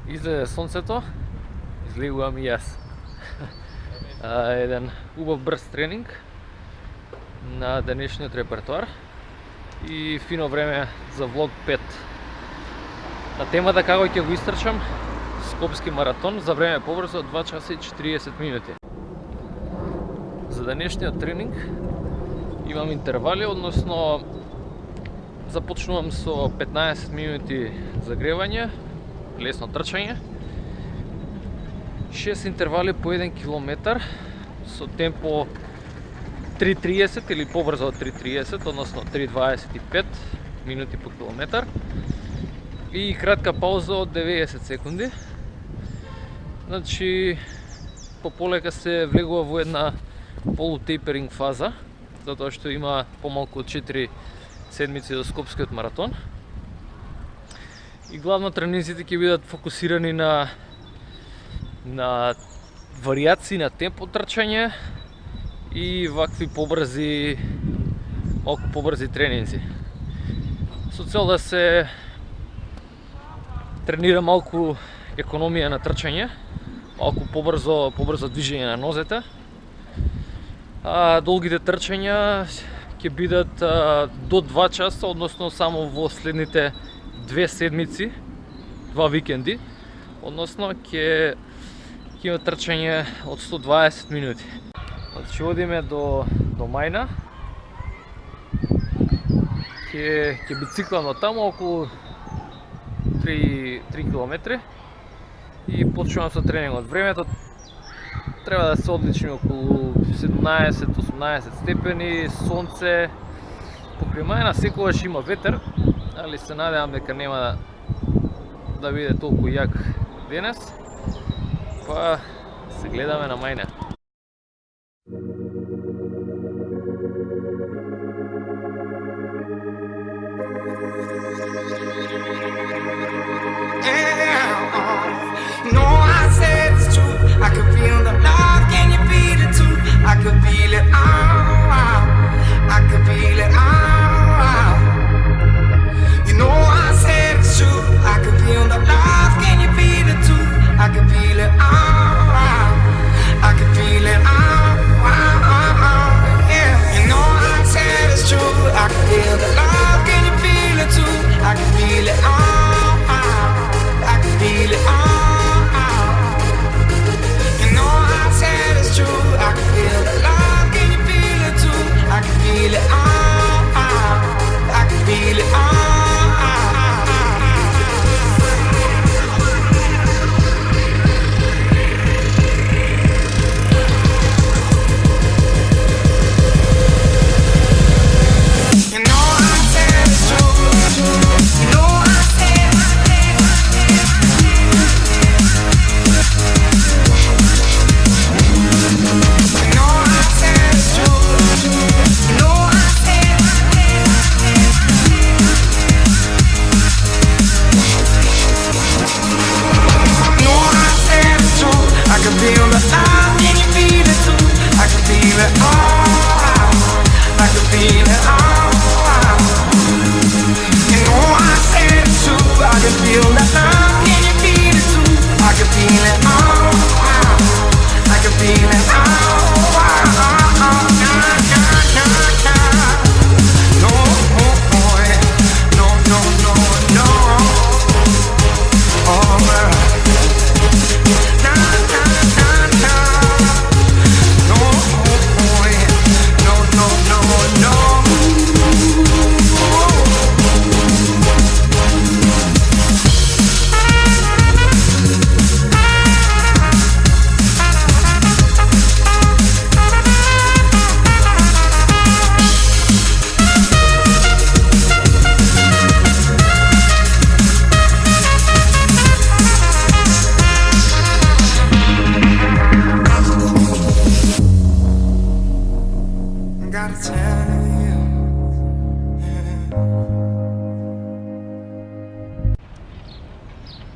Излезе сонцето, излегувам и јас. Еден убав брз тренинг на денешниот репертоар и фино време за влог 5. На темата како ќе го истрчам Скопски маратон за време побрзо 2 часа и 40 минути. За денешниот тренинг имам интервали, односно започнувам со 15 минути загревање, лесно трчање, 6 интервали по 1 километар со темпо 3.30 или побрзо од 3.30, односно 3.25 минути по километар и кратка пауза од 90 секунди. Значи, пополека се влегува во една полутейперинг фаза, затоа што има помалку од 4 седмици до Скопскиот маратон. И главно тренинзите ќе бидат фокусирани на варијации на темпо трчање и вакви побрзи тренинзи. Со цел да се тренира малку економија на трчање, малку побрзо движење на нозете. Долгите трчања ќе бидат до 2 часа, односно само во следните 2 седмици, 2 викенди, односно ќе има трчање од 120 минути. Значи одиме до Мајна, ќе бициклам од таму околу 3 километри и почнувам со тренингот. Времето треба да се одлични околу 17-18 степени, сонце, покрај Мајна секогаш има ветер, али се надевам дека нема да биде толку јак денес, па се гледаме на Мајна. I could feel the love, can you feel it too? I could feel it all, I could feel it all. You know I said it's true. I could feel the love, can you feel it too? I could feel it all, I could feel it all, yeah. You know I said it's true. I could feel the love, can you feel it too? I could feel it all, I could feel it all. I can feel the love, can you feel it too? I can feel it all, I can feel it all. You know I said it's true. You know I said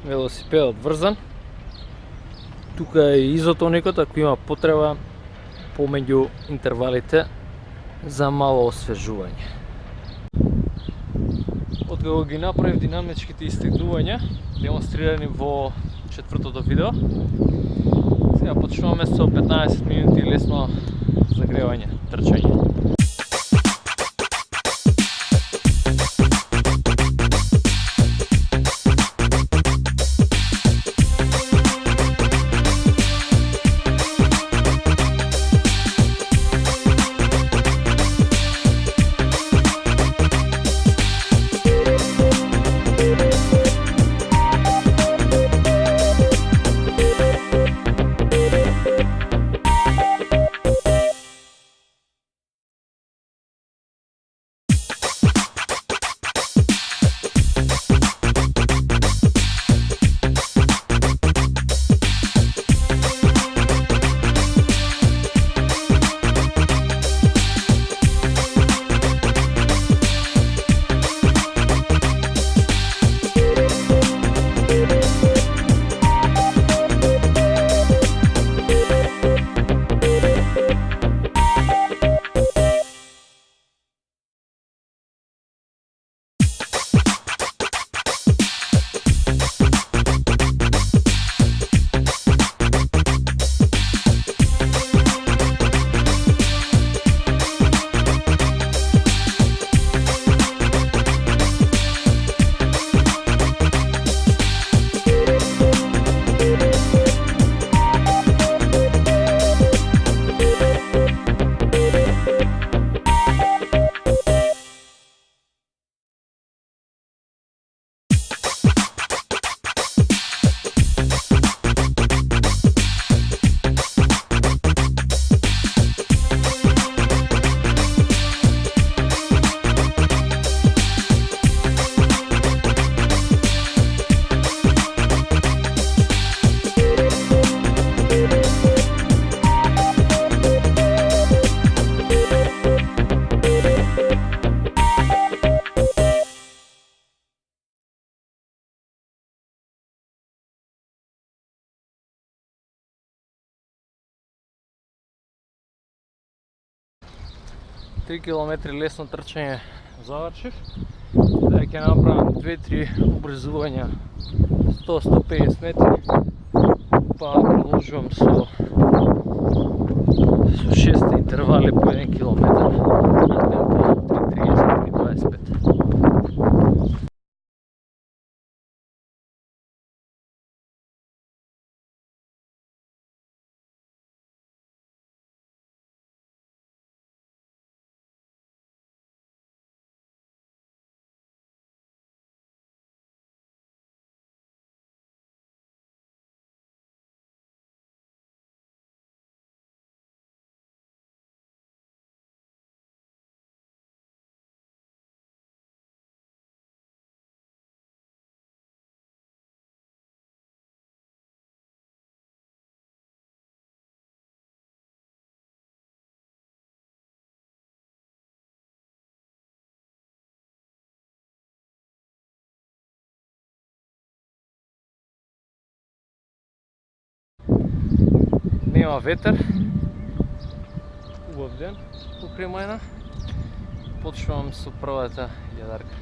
велосипедот врзан. Тука е изотоникот ако има потреба помеѓу интервалите за мало освежување. Од Како ги направив динамичките истегнувања, демонстрирани во четвртото видео. Сега почнуваме со 15 минути лесно загревање, трчање. Три километри лесно трчање завршив. Сега ќе направам 2-3 обрзувања 100-150 метри, па продолжувам со 6 интервали по 1 километар на темпо 3:30-3:25. Нема ветер, убав ден покрај мајна. Почнувам со првата јадарка.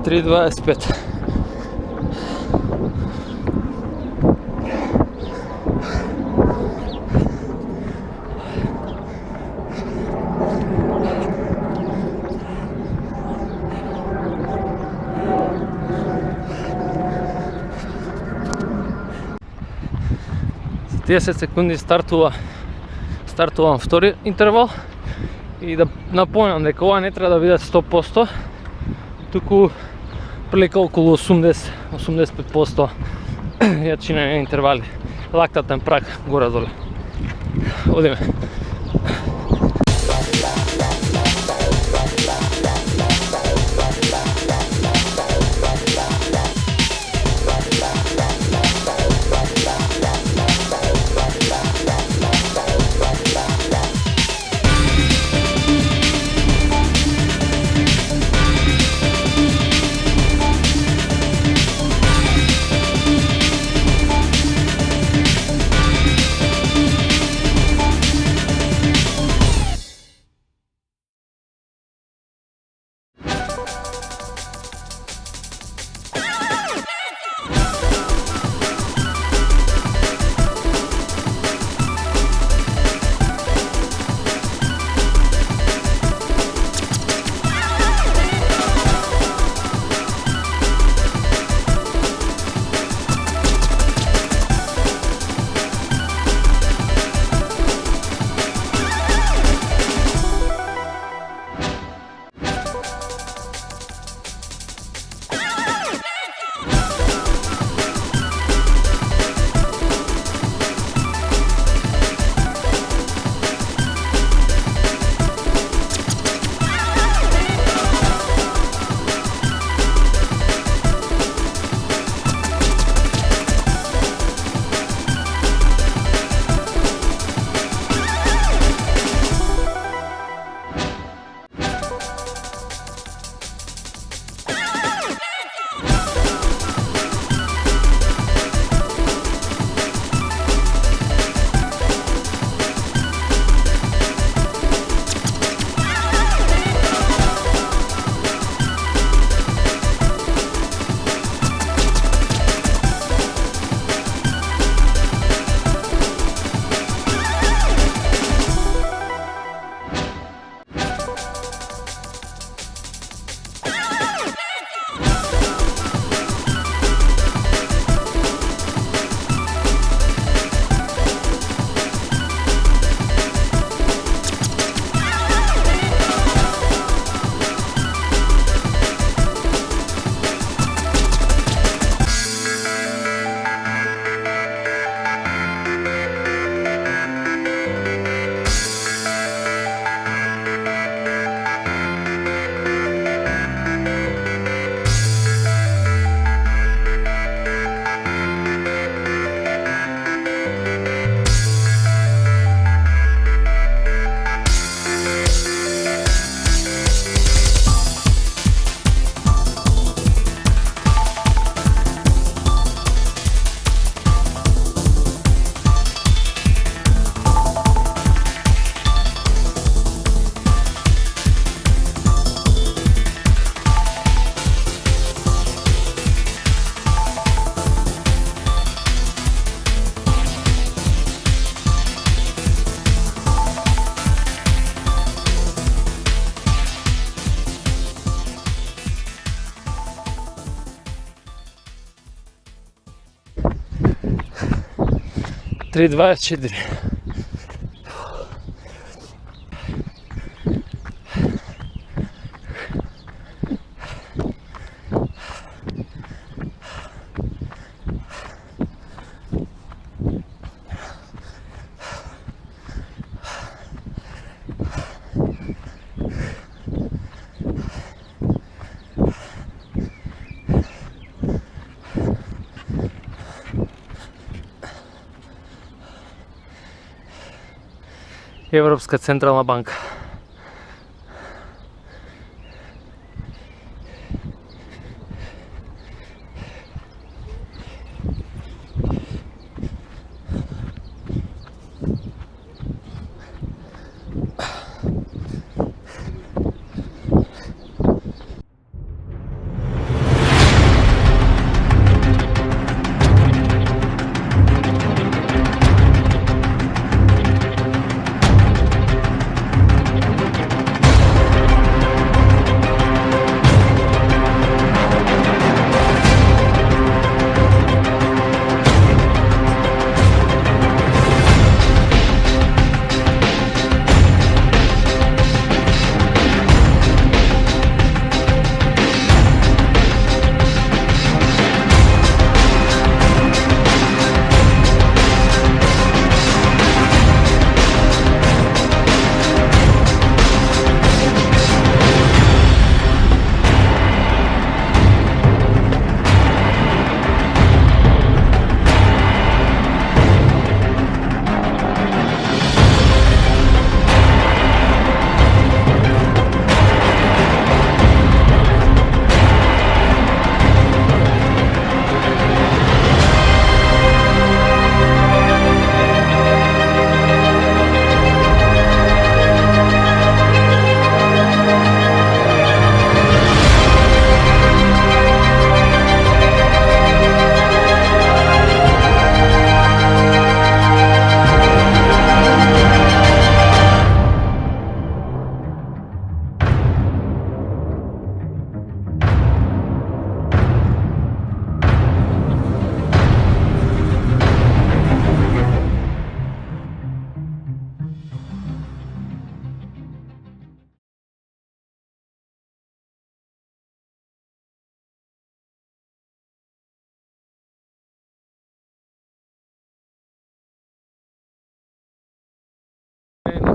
3.25. За 30 секунди стартувам втори интервал и да напомням дека ова не треба да биде 100%, туку прилика околу 80-85% јачина на интервали, лактатен праг горе-доле. Одиме. Три 24. Европска централна банка.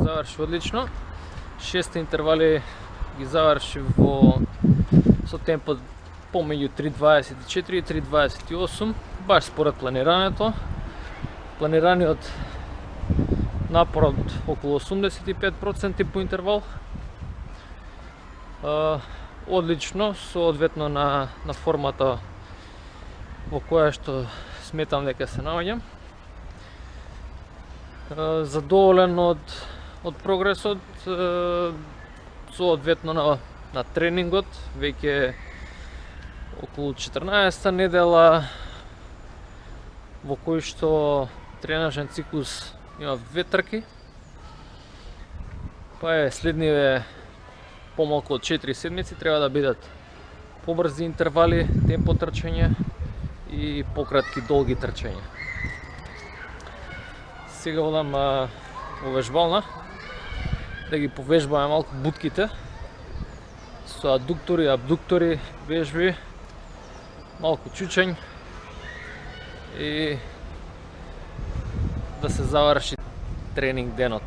заврши одлично. 6 интервали ги заврши со темпо помеѓу 3.24 и 3.28, баш според планираното. Планираниот напор од околу 85% по интервал. Одлично, соодветно на формата во која што сметам дека се наоѓам. Задоволен од прогресот, соодветно на тренингот, веќе околу 14-та недела, во кој што тренажен циклус има 2 трки, па следниве помалку од 4 седмици треба да бидат побрзи интервали, темпо трчање и пократки долги трчања. Сега одам во вежбална да ги повежбаме малку бутките со адуктори, абдуктори, вежби, малку чучањ и да се заврши тренинг денот.